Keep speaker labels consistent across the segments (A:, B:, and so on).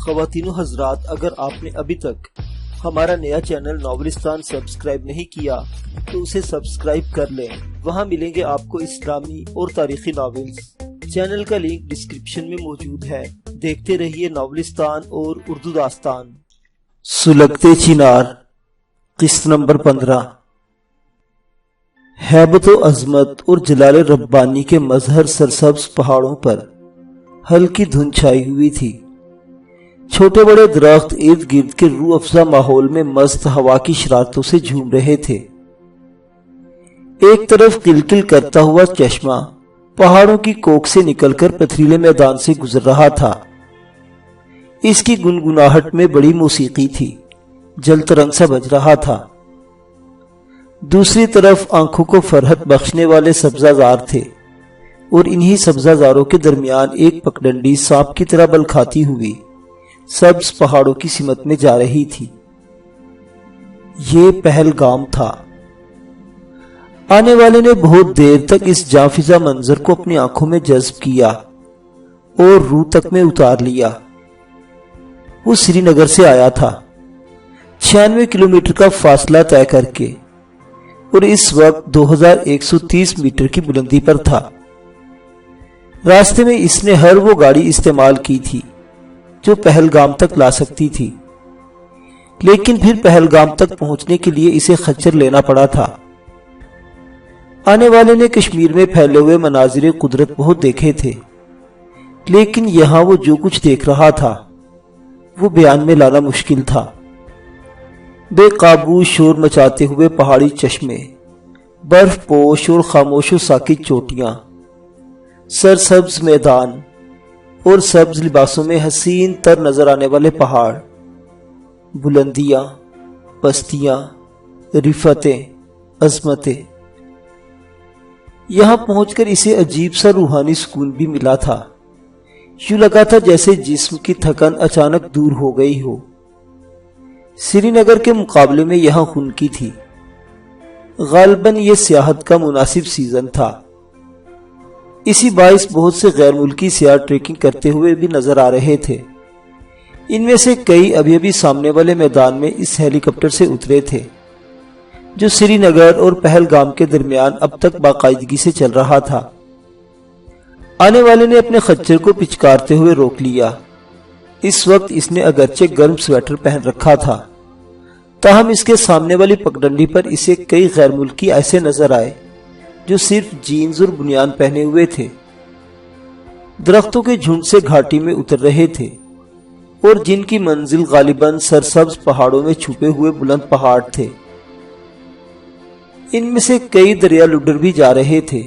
A: خواتین و حضرات، اگر آپ نے ابھی تک ہمارا نیا چینل ناولستان سبسکرائب نہیں کیا تو اسے سبسکرائب کر لیں۔ وہاں ملیں گے آپ کو اسلامی اور تاریخی ناولز۔ چینل کا لنک ڈسکرپشن میں موجود ہے۔ دیکھتے رہیے ناولستان اور اردو داستان۔ سلگتے چنار، قسط نمبر 15۔ ہیبت و عظمت اور جلال ربانی کے مظہر سرسبز پہاڑوں پر ہلکی دھند چھائی ہوئی تھی۔ چھوٹے بڑے درخت ارد گرد کے روح افزا ماحول میں مست ہوا کی شرارتوں سے جھوم رہے تھے۔ ایک طرف کلکل کرتا ہوا چشمہ پہاڑوں کی کوکھ سے نکل کر پتھریلے میدان سے گزر رہا تھا۔ اس کی گنگناہٹ میں بڑی موسیقی تھی، جل ترنگ سا بج رہا تھا۔ دوسری طرف آنکھوں کو فرحت بخشنے والے سبزہ زار تھے، اور انہی سبزہ زاروں کے درمیان ایک پگڈنڈی سانپ کی طرح بل کھاتی ہوئی سبز پہاڑوں کی سمت میں جا رہی تھی۔ یہ پہلگام تھا۔ آنے والے نے بہت دیر تک اس جاں فضا منظر کو اپنی آنکھوں میں جذب کیا اور روح تک میں اتار لیا۔ وہ سری نگر سے آیا تھا، 96 کلومیٹر کا فاصلہ طے کر کے، اور اس وقت 2130 میٹر کی بلندی پر تھا۔ راستے میں اس نے ہر وہ گاڑی استعمال کی تھی جو پہلگام تک لا سکتی تھی، لیکن پھر پہلگام تک پہنچنے کے لیے اسے خچر لینا پڑا تھا۔ آنے والے نے کشمیر میں پھیلے ہوئے مناظر قدرت بہت دیکھے تھے، لیکن یہاں وہ جو کچھ دیکھ رہا تھا وہ بیان میں لانا مشکل تھا۔ بے قابو شور مچاتے ہوئے پہاڑی چشمے، برف پوش اور خاموش و ساکت چوٹیاں، سرسبز میدان اور سبز لباسوں میں حسین تر نظر آنے والے پہاڑ، بلندیاں، پستیاں، رفتیں، عظمتیں۔ یہاں پہنچ کر اسے عجیب سا روحانی سکون بھی ملا تھا۔ یوں لگا تھا جیسے جسم کی تھکن اچانک دور ہو گئی ہو۔ سری نگر کے مقابلے میں یہاں خنکی تھی۔ غالباً یہ سیاحت کا مناسب سیزن تھا۔ اسی باعث بہت سے غیر ملکی سیاح ٹریکنگ کرتے ہوئے بھی نظر آ رہے تھے۔ ان میں سے کئی ابھی ابھی سامنے والے میدان میں اس ہیلی کاپٹر سے اترے تھے جو سری نگر اور پہلگام کے درمیان اب تک باقاعدگی سے چل رہا تھا۔ آنے والے نے اپنے خچر کو پچکارتے ہوئے روک لیا۔ اس وقت اس نے اگرچہ گرم سویٹر پہن رکھا تھا، تاہم اس کے سامنے والی پگڈنڈی پر اسے کئی غیر ملکی ایسے نظر آئے جو صرف جینز اور بنیان پہنے ہوئے تھے۔ درختوں کے جھنڈ سے گھاٹی میں اتر رہے تھے، اور جن کی منزل غالباً سرسبز پہاڑوں میں چھپے ہوئے بلند پہاڑ تھے۔ ان میں سے کئی دریا لڈر بھی جا رہے تھے،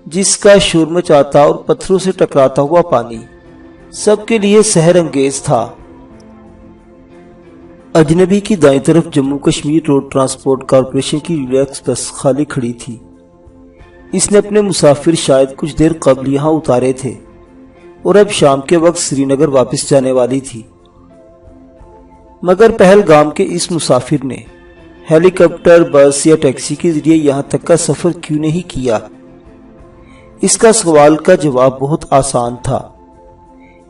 A: جس کا شور مچاتا اور پتھروں سے ٹکراتا ہوا پانی سب کے لیے سحر انگیز تھا۔ اجنبی کی دائیں طرف Jammu Kashmir road transport corporation کی ریلیکس بس خالی کھڑی تھی۔ اس نے اپنے مسافر شاید کچھ دیر قبل یہاں اتارے تھے، اور اب شام کے وقت سری نگر واپس جانے والی تھی۔ مگر پہلگام کے اس مسافر نے ہیلی کاپٹر، بس یا ٹیکسی کے ذریعے یہاں تک کا سفر کیوں نہیں کیا؟ اس کا سوال کا جواب بہت آسان تھا۔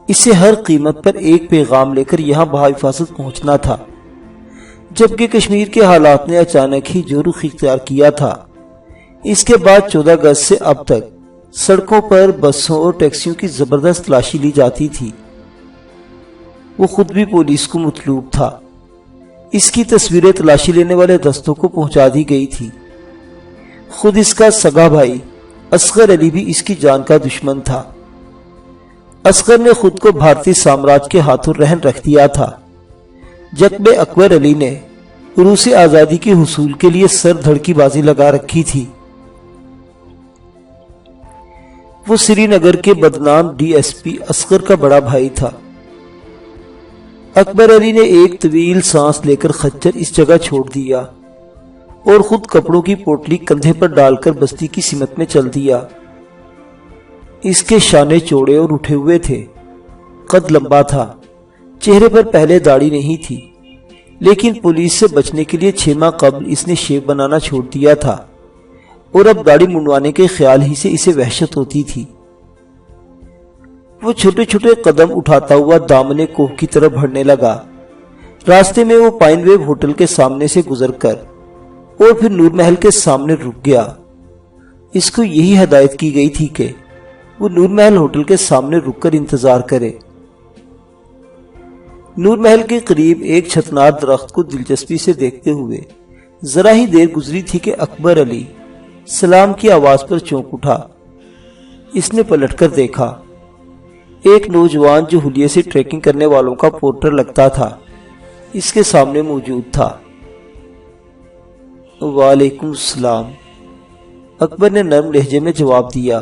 A: اسے ہر قیمت پر ایک پیغام لے کر یہاں بحفاظت پہنچنا تھا، جبکہ کشمیر کے حالات نے اچانک ہی جو رخ اختیار کیا تھا، اس کے بعد 14 اگست سے اب تک سڑکوں پر بسوں اور ٹیکسیوں کی زبردست تلاشی لی جاتی تھی۔ وہ خود بھی پولیس کو مطلوب تھا۔ اس کی تصویریں تلاشی لینے والے دستوں کو پہنچا دی گئی تھی۔ خود اس کا سگا بھائی اصغر علی بھی اس کی جان کا دشمن تھا۔ اصغر نے خود کو بھارتی سامراج کے ہاتھوں رہن رکھ دیا تھا، جبکہ اکبر علی نے روسی آزادی کے حصول کے لیے سر دھڑ کی بازی لگا رکھی تھی۔ وہ سری نگر کے بدنام ڈی ایس پی اصغر کا بڑا بھائی تھا۔ اکبر علی نے ایک طویل سانس لے کر خچر اس جگہ چھوڑ دیا اور خود کپڑوں کی پوٹلی کندھے پر ڈال کر بستی کی سمت میں چل دیا۔ اس کے شانے چوڑے اور اٹھے ہوئے تھے، قد لمبا تھا، چہرے پر پہلے داڑھی نہیں تھی، لیکن پولیس سے بچنے کے لیے 6 ماہ قبل اس نے شیو بنانا چھوڑ دیا تھا، اور اب داڑھی منڈوانے کے خیال ہی سے اسے وحشت ہوتی تھی۔ وہ چھوٹے چھوٹے قدم اٹھاتا ہوا دامنے کوہ کی طرف بڑھنے لگا۔ راستے میں وہ پائن ویو ہوٹل کے سامنے سے گزر کر اور پھر نور محل کے سامنے رک گیا۔ اس کو یہی ہدایت کی گئی تھی کہ وہ نور محل ہوٹل کے سامنے رک کر انتظار کرے۔ نور محل کے قریب ایک چھتنار درخت کو دلچسپی سے دیکھتے ہوئے ذرا ہی دیر گزری تھی کہ اکبر علی سلام کی آواز پر چونک اٹھا۔ اس نے پلٹ کر دیکھا۔ ایک نوجوان جو حلیے سے ٹریکنگ کرنے والوں کا پورٹر لگتا تھا اس کے سامنے موجود تھا۔ وعلیکم السلام، اکبر نے نرم لہجے میں جواب دیا۔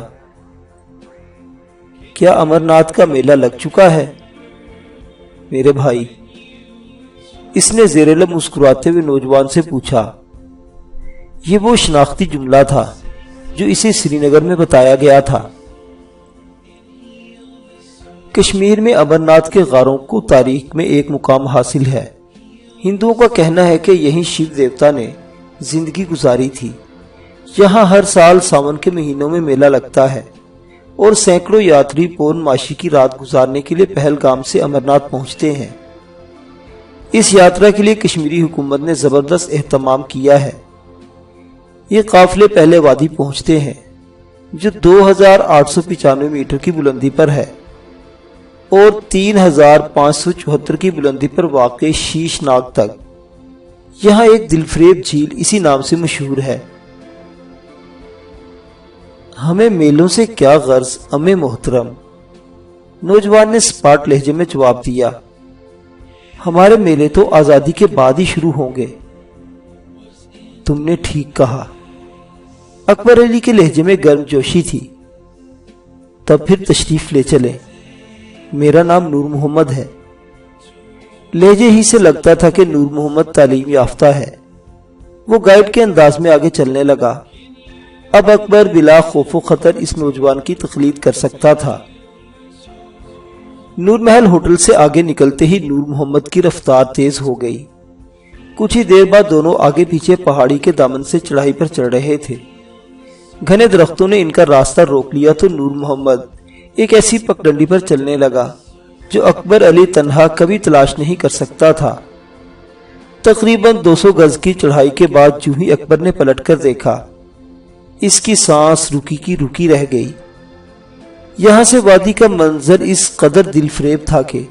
A: کیا امرناتھ کا میلہ لگ چکا ہے میرے بھائی؟ اس نے زیر لب مسکراتے ہوئے نوجوان سے پوچھا۔ یہ وہ شناختی جملہ تھا جو اسے سری نگر میں بتایا گیا تھا۔ کشمیر میں امرناتھ کے غاروں کو تاریخ میں ایک مقام حاصل ہے۔ ہندوؤں کا کہنا ہے کہ یہیں شیو دیوتا نے زندگی گزاری تھی۔ یہاں ہر سال ساون کے مہینوں میں میلہ لگتا ہے اور سینکڑوں یاتری پورنماشی کی رات گزارنے کے لیے پہلگام سے امرناتھ پہنچتے ہیں۔ اس یاترا کے لیے کشمیری حکومت نے زبردست اہتمام کیا ہے۔ یہ قافلے پہلے وادی پہنچتے ہیں جو 2895 میٹر کی بلندی پر ہے اور 3574 کی بلندی پر واقع شیش ناگ تک۔ یہاں ایک دلفریب جھیل اسی نام سے مشہور ہے۔ ہمیں میلوں سے کیا غرض امے محترم، نوجوان نے سپاٹ لہجے میں جواب دیا۔ ہمارے میلے تو آزادی کے بعد ہی شروع ہوں گے۔ تم نے ٹھیک کہا، اکبر علی کے لہجے میں گرم جوشی تھی۔ تب پھر تشریف لے چلیں، میرا نام نور محمد ہے۔ لہجے ہی سے لگتا تھا کہ نور محمد تعلیم یافتہ ہے۔ وہ گائیڈ کے انداز میں آگے چلنے لگا۔ اب اکبر بلا خوف و خطر اس نوجوان کی تقلید کر سکتا تھا۔ نور محل ہوٹل سے آگے نکلتے ہی نور محمد کی رفتار تیز ہو گئی۔ کچھ ہی دیر بعد دونوں آگے پیچھے پہاڑی کے دامن سے چڑھائی پر چڑھ رہے تھے۔ گھنے درختوں نے ان کا راستہ روک لیا تو نور محمد ایک ایسی پگڈنڈی پر چلنے لگا جو اکبر علی تنہا کبھی تلاش نہیں کر سکتا تھا۔ تقریباً 200 گز کی چڑھائی کے بعد جو ہی اکبر نے پلٹ کر دیکھا، اس کی سانس رکی کی رکی رہ گئی۔ یہاں سے وادی کا منظر اس قدر دل فریب تھا کہ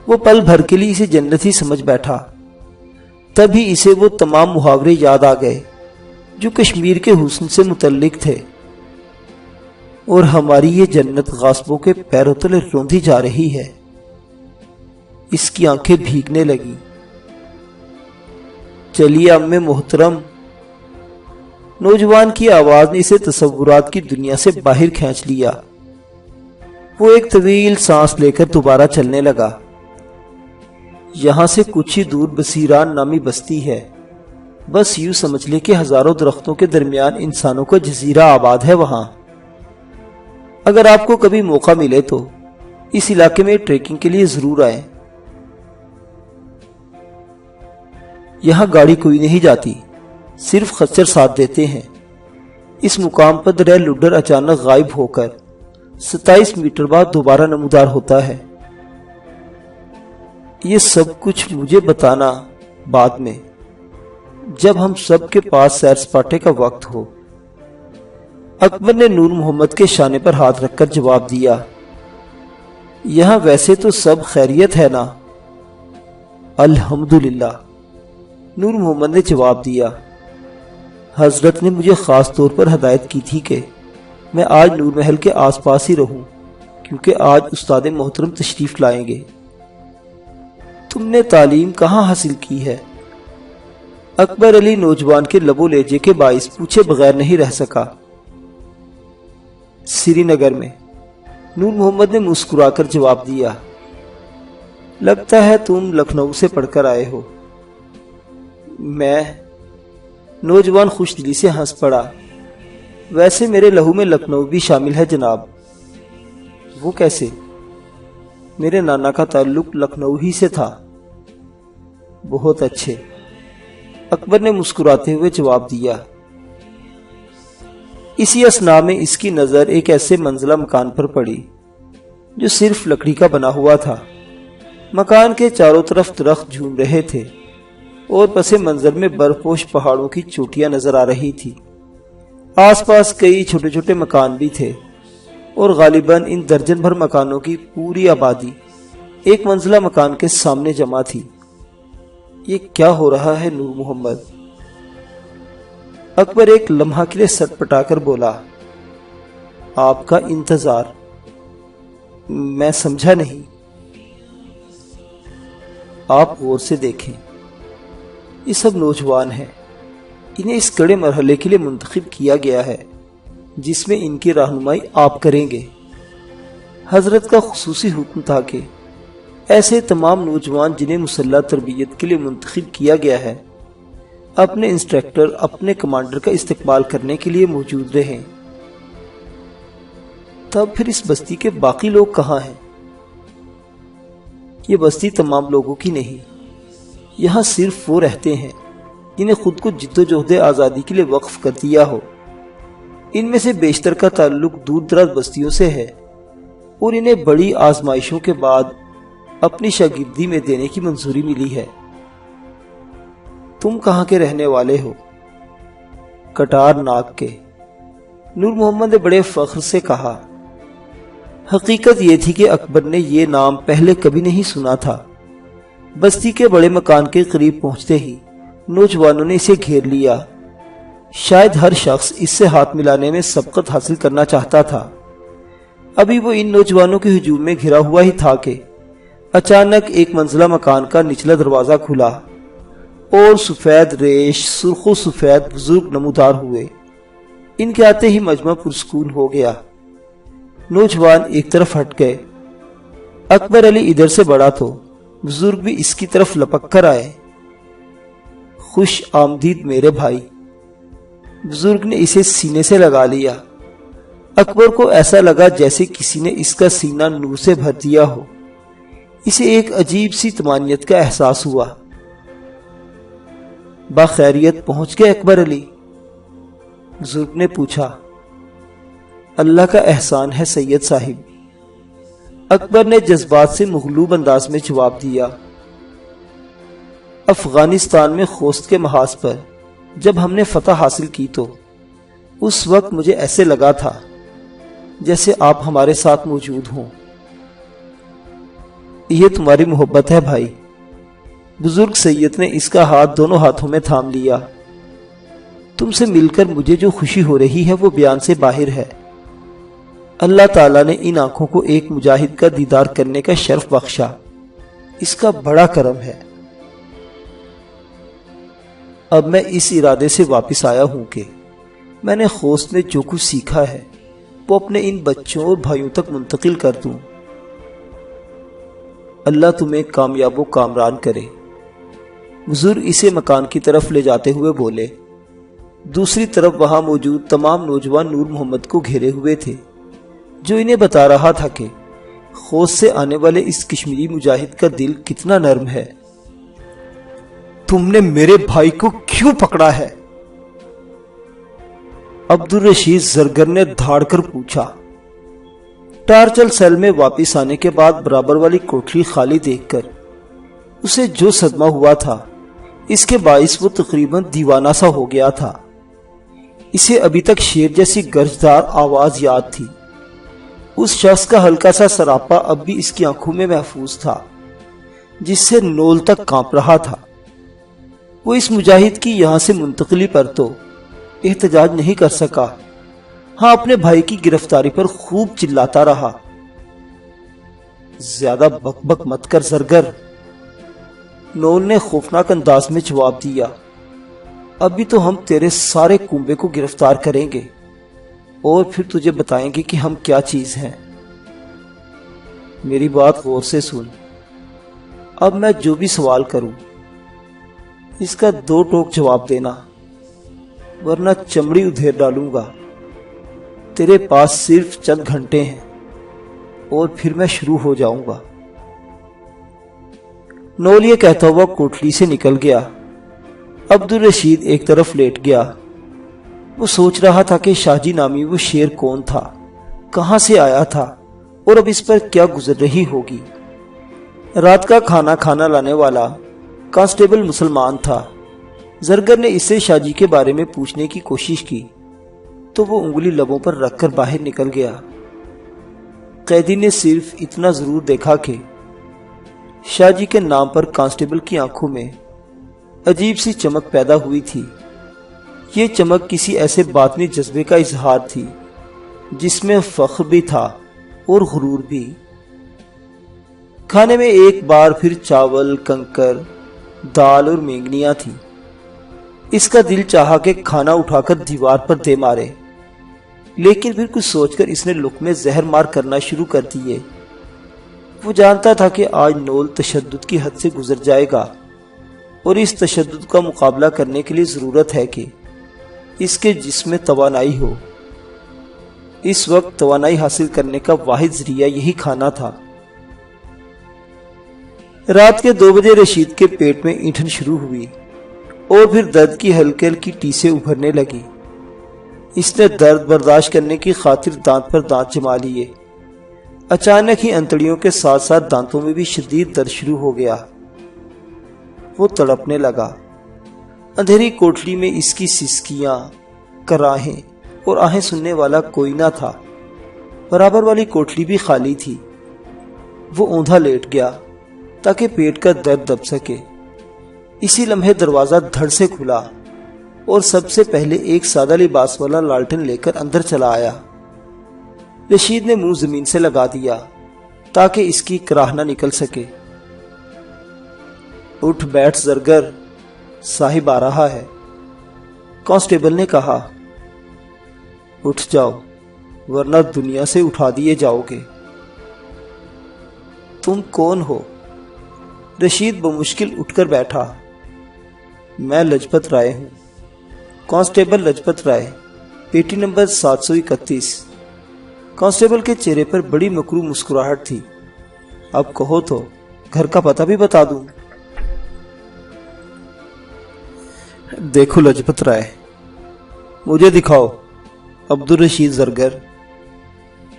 A: وہ پل بھر کے لیے اسے جنت ہی سمجھ بیٹھا۔ تبھی اسے وہ تمام محاورے یاد آ گئے جو کشمیر کے حسن سے متعلق تھے، اور ہماری یہ جنت غاصبوں کے پیروں تلے روندھی جا رہی ہے۔ اس کی آنکھیں بھیگنے لگی۔ چلیے امّے محترم، نوجوان کی آواز نے اسے تصورات کی دنیا سے باہر کھینچ لیا۔ وہ ایک طویل سانس لے کر دوبارہ چلنے لگا۔ یہاں سے کچھ ہی دور بصیران نامی بستی ہے۔ بس یوں سمجھ لے کہ ہزاروں درختوں کے درمیان انسانوں کا جزیرہ آباد ہے وہاں۔ اگر آپ کو کبھی موقع ملے تو اس علاقے میں ٹریکنگ کے لیے ضرور آئیں۔ یہاں گاڑی کوئی نہیں جاتی، صرف خچر ساتھ دیتے ہیں۔ اس مقام پر دریا لڈر اچانک غائب ہو کر 27 میٹر بعد دوبارہ نمودار ہوتا ہے۔ یہ سب کچھ مجھے بتانا بعد میں، جب ہم سب کے پاس سیر سپاٹے کا وقت ہو۔ اکبر نے نور محمد کے شانے پر ہاتھ رکھ کر جواب دیا۔ یہاں ویسے تو سب خیریت ہے نا؟ الحمدللہ، نور محمد نے جواب دیا۔ حضرت نے مجھے خاص طور پر ہدایت کی تھی کہ میں آج نور محل کے آس پاس ہی رہوں، کیونکہ آج استاد محترم تشریف لائیں گے۔ تم نے تعلیم کہاں حاصل کی ہے؟ اکبر علی نوجوان کے لب و لہجے کے باعث پوچھے بغیر نہیں رہ سکا۔ سری نگر میں، نور محمد نے مسکرا کر جواب دیا۔ لگتا ہے تم لکھنؤ سے پڑھ کر آئے ہو۔ میں؟ نوجوان خوش دلی سے ہنس پڑا۔ ویسے میرے لہو میں لکھنؤ بھی شامل ہے جناب۔ وہ کیسے؟ میرے نانا کا تعلق لکھنؤ ہی سے تھا۔ بہت اچھے، اکبر نے مسکراتے ہوئے جواب دیا۔ اسی اثناء میں اس کی نظر ایک ایسے منزلہ مکان پر پڑی جو صرف لکڑی کا بنا ہوا تھا۔ مکان کے چاروں طرف درخت جھوم رہے تھے اور پس منظر میں برف پوش پہاڑوں کی چوٹیاں نظر آ رہی تھی۔ آس پاس کئی چھوٹے چھوٹے مکان بھی تھے اور غالباً ان درجن بھر مکانوں کی پوری آبادی ایک منزلہ مکان کے سامنے جمع تھی۔ یہ کیا ہو رہا ہے نور محمد؟ اکبر ایک لمحہ کے لیے سٹ پٹا کر بولا۔ آپ کا انتظار؟ میں سمجھا نہیں۔ آپ غور سے دیکھیں، یہ سب نوجوان ہیں۔ انہیں اس کڑے مرحلے کے لیے منتخب کیا گیا ہے جس میں ان کی رہنمائی آپ کریں گے۔ حضرت کا خصوصی حکم تھا کہ ایسے تمام نوجوان جنہیں مسلح تربیت کے لیے منتخب کیا گیا ہے اپنے انسٹرکٹر، اپنے کمانڈر کا استقبال کرنے کے لیے موجود رہیں۔ تب پھر اس بستی کے باقی لوگ کہاں ہیں؟ یہ بستی تمام لوگوں کی نہیں، یہاں صرف وہ رہتے ہیں جنہیں خود کو جد و جہد آزادی کے لیے وقف کر دیا ہو۔ ان میں سے بیشتر کا تعلق دور دراز بستیوں سے ہے اور انہیں بڑی آزمائشوں کے بعد اپنی شاگردی میں دینے کی منظوری ملی ہے۔ تم کہاں کے رہنے والے ہو؟ کٹار ناگ کے، نور محمد نے بڑے فخر سے کہا۔ حقیقت یہ تھی کہ اکبر نے یہ نام پہلے کبھی نہیں سنا تھا۔ بستی کے بڑے مکان کے قریب پہنچتے ہی نوجوانوں نے اسے گھیر لیا۔ شاید ہر شخص اس سے ہاتھ ملانے میں سبقت حاصل کرنا چاہتا تھا۔ ابھی وہ ان نوجوانوں کے ہجوم میں گھرا ہوا ہی تھا کہ اچانک ایک منزلہ مکان کا نچلا دروازہ کھلا اور سفید ریش، سرخ و سفید بزرگ نمودار ہوئے۔ ان کے آتے ہی مجمع پرسکون ہو گیا۔ نوجوان ایک طرف ہٹ گئے۔ اکبر علی ادھر سے بڑا تو بزرگ بھی اس کی طرف لپک کر آئے۔ خوش آمدید میرے بھائی۔ بزرگ نے اسے سینے سے لگا لیا۔ اکبر کو ایسا لگا جیسے کسی نے اس کا سینہ نور سے بھر دیا ہو۔ اسے ایک عجیب سی طمانینت کا احساس ہوا۔ باخیریت پہنچ گئے اکبر علی؟ بزرگ نے پوچھا۔ اللہ کا احسان ہے سید صاحب، اکبر نے جذبات سے مغلوب انداز میں جواب دیا۔ افغانستان میں خوست کے محاذ پر جب ہم نے فتح حاصل کی تو اس وقت مجھے ایسے لگا تھا جیسے آپ ہمارے ساتھ موجود ہوں۔ یہ تمہاری محبت ہے بھائی۔ بزرگ سید نے اس کا ہاتھ دونوں ہاتھوں میں تھام لیا۔ تم سے مل کر مجھے جو خوشی ہو رہی ہے وہ بیان سے باہر ہے۔ اللہ تعالیٰ نے ان آنکھوں کو ایک مجاہد کا دیدار کرنے کا شرف بخشا، اس کا بڑا کرم ہے۔ اب میں اس ارادے سے واپس آیا ہوں کہ میں نے خوست میں جو کچھ سیکھا ہے وہ اپنے ان بچوں اور بھائیوں تک منتقل کر دوں۔ اللہ تمہیں کامیاب و کامران کرے۔ بزرگ اسے مکان کی طرف لے جاتے ہوئے بولے۔ دوسری طرف وہاں موجود تمام نوجوان نور محمد کو گھیرے ہوئے تھے، جو انہیں بتا رہا تھا کہ خوست سے آنے والے اس کشمیری مجاہد کا دل کتنا نرم ہے۔ تم نے میرے بھائی کو کیوں پکڑا ہے؟ عبدالرشید زرگر نے دھاڑ کر پوچھا۔ ٹارچل سیل میں واپس آنے کے بعد برابر والی کوٹری خالی دیکھ کر اسے جو صدمہ ہوا تھا اس کے باعث وہ تقریباً دیوانہ سا ہو گیا تھا۔ اسے ابھی تک شیر جیسی گرجدار آواز یاد تھی۔ اس شخص کا ہلکا سا سراپا اب بھی اس کی آنکھوں میں محفوظ تھا، جس سے نول تک کانپ رہا تھا۔ وہ اس مجاہد کی یہاں سے منتقلی پر تو احتجاج نہیں کر سکا، ہاں اپنے بھائی کی گرفتاری پر خوب چلاتا رہا۔ زیادہ بک بک مت کر زرگر، نول نے خوفناک انداز میں جواب دیا۔ ابھی تو ہم تیرے سارے کنبے کو گرفتار کریں گے اور پھر تجھے بتائیں گے کہ ہم کیا چیز ہیں۔ میری بات غور سے سن۔ اب میں جو بھی سوال کروں اس کا دو ٹوک جواب دینا، ورنہ چمڑی ادھیر ڈالوں گا۔ تیرے پاس صرف چند گھنٹے ہیں اور پھر میں شروع ہو جاؤں گا۔ نول یہ کہتا ہوا کوٹلی سے نکل گیا۔ عبدالرشید ایک طرف لیٹ گیا۔ وہ سوچ رہا تھا کہ شاہ جی نامی وہ شیر کون تھا، کہاں سے آیا تھا اور اب اس پر کیا گزر رہی ہوگی۔ رات کا کھانا کھانا لانے والا کانسٹیبل مسلمان تھا۔ زرگر نے اس سے شاہ جی کے بارے میں پوچھنے کی کوشش کی تو وہ انگلی لبوں پر رکھ کر باہر نکل گیا۔ قیدی نے صرف اتنا ضرور دیکھا کہ شاہ جی کے نام پر کانسٹیبل کی آنکھوں میں عجیب سی چمک پیدا ہوئی تھی۔ یہ چمک کسی ایسے باطنی جذبے کا اظہار تھی جس میں فخر بھی تھا اور غرور بھی۔ کھانے میں ایک بار پھر چاول، کنکر، دال اور مینگنیاں تھی۔ اس کا دل چاہا کہ کھانا اٹھا کر دیوار پر دے مارے، لیکن پھر کچھ سوچ کر اس نے لقمے زہر مار کرنا شروع کر دیے۔ وہ جانتا تھا کہ آج نول تشدد کی حد سے گزر جائے گا، اور اس تشدد کا مقابلہ کرنے کے لیے ضرورت ہے کہ اس کے جسم میں توانائی ہو۔ اس وقت توانائی حاصل کرنے کا واحد ذریعہ یہی کھانا تھا۔ رات کے 2 بجے رشید کے پیٹ میں اینٹھن شروع ہوئی اور پھر درد کی ہلکی ہلکی ٹیسیں ابھرنے لگی۔ اس نے درد برداشت کرنے کی خاطر دانت پر دانت جما لیے۔ اچانک ہی انتڑیوں کے ساتھ ساتھ دانتوں میں بھی شدید درد شروع ہو گیا۔ وہ تڑپنے لگا۔ اندھیری کوٹلی میں اس کی سسکیاں، کراہیں اور آہیں سننے والا کوئی نہ تھا۔ برابر والی کوٹلی بھی خالی تھی۔ وہ اوندھا لیٹ گیا تاکہ پیٹ کا درد دب سکے۔ اسی لمحے دروازہ دھڑ سے کھلا اور سب سے پہلے ایک سادہ لباس والا لالٹن لے کر اندر چلا آیا۔ رشید نے منہ زمین سے لگا دیا تاکہ اس کی کراہ نہ نکل سکے۔ اٹھ بیٹھ زرگر، صاحب آ رہا ہے، کانسٹیبل نے کہا۔ اٹھ جاؤ ورنہ دنیا سے اٹھا دیے جاؤ گے۔ تم کون ہو؟ رشید بمشکل اٹھ کر بیٹھا۔ میں لجپت رائے ہوں، کانسٹیبل لجپت رائے، پیٹی نمبر 731۔ کانسٹیبل کے چہرے پر بڑی مکروہ مسکراہٹ تھی۔ اب کہو تو گھر کا پتہ بھی بتا دوں۔ دیکھو لجپت رائے، مجھے دکھاؤ عبدالرشید زرگر۔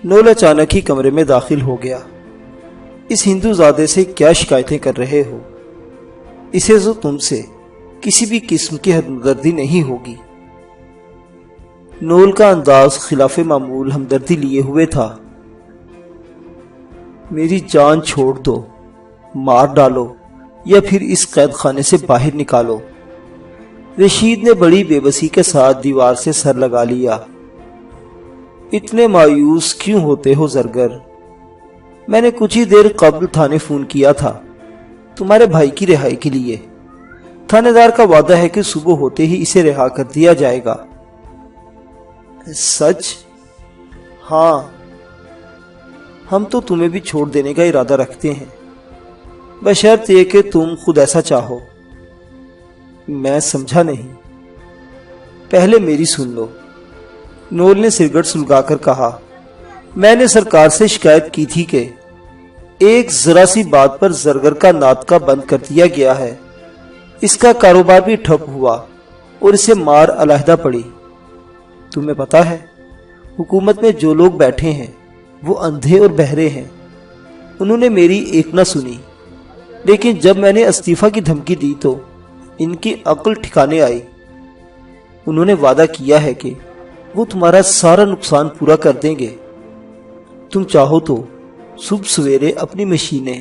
A: نول اچانک ہی کمرے میں داخل ہو گیا۔ اس ہندو زادے سے کیا شکایتیں کر رہے ہو؟ اسے تو تم سے کسی بھی قسم کی ہمدردی نہیں ہوگی۔ نول کا انداز خلاف معمول ہمدردی لیے ہوئے تھا۔ میری جان چھوڑ دو، مار ڈالو یا پھر اس قید خانے سے باہر نکالو۔ رشید نے بڑی بے بسی کے ساتھ دیوار سے سر لگا لیا۔ اتنے مایوس کیوں ہوتے ہو زرگر؟ میں نے کچھ ہی دیر قبل تھانے فون کیا تھا تمہارے بھائی کی رہائی کے لیے۔ تھانے دار کا وعدہ ہے کہ صبح ہوتے ہی اسے رہا کر دیا جائے گا۔ سچ؟ ہاں، ہم تو تمہیں بھی چھوڑ دینے کا ارادہ رکھتے ہیں، بشرط یہ کہ تم خود ایسا چاہو۔ میں سمجھا نہیں۔ پہلے میری سن لو، نول نے سرگٹ سلگا کر کہا۔ میں نے سرکار سے شکایت کی تھی کہ ایک ذرا سی بات پر زرگر کا ناطقہ بند کر دیا گیا ہے۔ اس کا کاروبار بھی ٹھپ ہوا اور اسے مار علیحدہ پڑی۔ تمہیں پتا ہے حکومت میں جو لوگ بیٹھے ہیں وہ اندھے اور بہرے ہیں۔ انہوں نے میری ایک نہ سنی، لیکن جب میں نے استعفیٰ کی دھمکی دی تو ان کی عقل ٹھکانے آئی۔ انہوں نے وعدہ کیا ہے کہ وہ تمہارا سارا نقصان پورا کر دیں گے۔ تم چاہو تو صبح سویرے اپنی مشینیں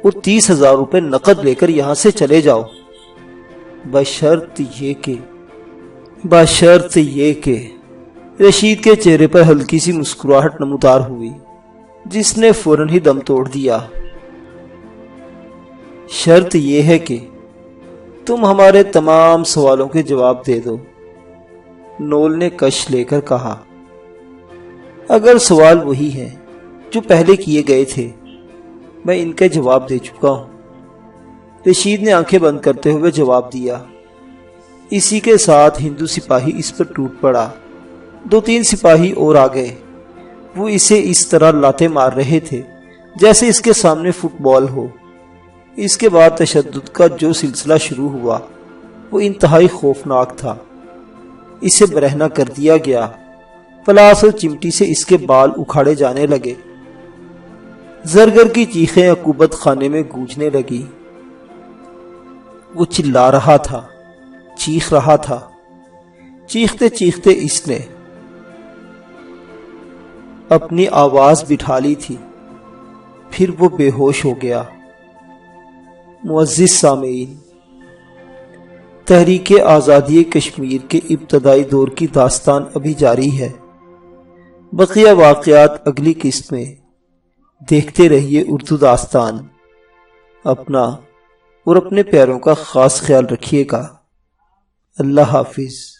A: اور 30,000 روپے نقد لے کر یہاں سے چلے جاؤ، بشرط یہ کہ رشید کے چہرے پر ہلکی سی مسکراہٹ نمودار ہوئی جس نے فوراً ہی دم توڑ دیا۔ شرط یہ ہے کہ تم ہمارے تمام سوالوں کے جواب دے دو، نول نے کش لے کر کہا۔ اگر سوال وہی ہیں جو پہلے کیے گئے تھے، میں ان کا جواب دے چکا ہوں، رشید نے آنکھیں بند کرتے ہوئے جواب دیا۔ اسی کے ساتھ ہندو سپاہی اس پر ٹوٹ پڑا۔ 2-3 سپاہی اور آ گئے۔ وہ اسے اس طرح لاتے مار رہے تھے جیسے اس کے سامنے فٹ بال ہو۔ اس کے بعد تشدد کا جو سلسلہ شروع ہوا وہ انتہائی خوفناک تھا۔ اسے برہنہ کر دیا گیا۔ پلاس اور چمٹی سے اس کے بال اکھاڑے جانے لگے۔ زرگر کی چیخیں عقوبت خانے میں گونجنے لگی۔ وہ چلا رہا تھا، چیخ رہا تھا، چیختے چیختے اس نے اپنی آواز بٹھا لی تھی، پھر وہ بے ہوش ہو گیا۔ معزز سامعین، تحریک آزادی کشمیر کے ابتدائی دور کی داستان ابھی جاری ہے۔ بقیہ واقعات اگلی قسط میں۔ دیکھتے رہیے اردو داستان۔ اپنا اور اپنے پیاروں کا خاص خیال رکھیے گا۔ اللہ حافظ۔